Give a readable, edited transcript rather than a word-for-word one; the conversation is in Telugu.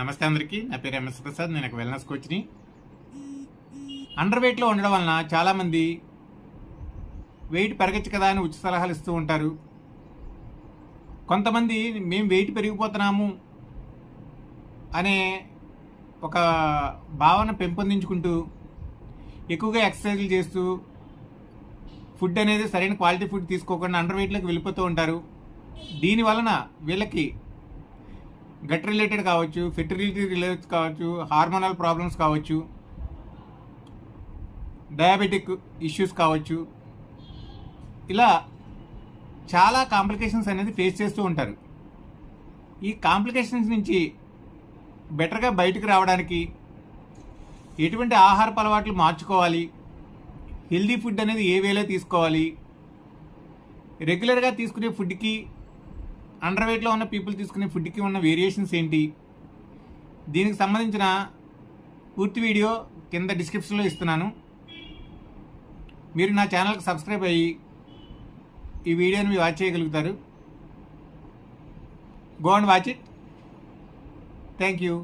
నమస్తే అందరికీ. నా పేరు ఎంఎస్ ప్రసాద్. నేను ఒక వెల్నెస్ కోచ్ని. అండర్ వెయిట్లో ఉండడం వలన చాలామంది వెయిట్ పెరగచ్చు కదా అని ఉచిత సలహాలు ఇస్తూ ఉంటారు. కొంతమంది మేము వెయిట్ పెరిగిపోతున్నాము అనే ఒక భావన పెంపొందించుకుంటూ ఎక్కువగా ఎక్సర్సైజులు చేస్తూ ఫుడ్ అనేది సరైన క్వాలిటీ ఫుడ్ తీసుకోకుండా అండర్ వెయిట్లోకి వెళ్ళిపోతూ ఉంటారు. దీని వలన వీళ్ళకి గట్ రిలేటెడ్ కావచ్చు, ఫెర్టిలిటీ రిలేటెడ్ కావచ్చు, హార్మోనల్ ప్రాబ్లమ్స్ కావచ్చు, డయాబెటిక్ ఇష్యూస్ కావచ్చు, ఇలా చాలా కాంప్లికేషన్స్ అనేది ఫేస్ చేస్తూ ఉంటారు. ఈ కాంప్లికేషన్స్ నుంచి బెటర్గా బయటకు రావడానికి ఎటువంటి ఆహారపు అలవాట్లు మార్చుకోవాలి, హెల్దీ ఫుడ్ అనేది ఏ వేలో తీసుకోవాలి, రెగ్యులర్గా తీసుకునే ఫుడ్కి అండర్ వెయిట్లో ఉన్న పీపుల్ తీసుకునే ఫుడ్కి ఉన్న వేరియేషన్స్ ఏంటి, దీనికి సంబంధించిన పూర్తి వీడియో కింద డిస్క్రిప్షన్లో ఇస్తున్నాను. మీరు నా ఛానల్కి సబ్స్క్రైబ్ అయ్యి ఈ వీడియోని వాచ్ చేయగలుగుతారు. Go and watch it. Thank you.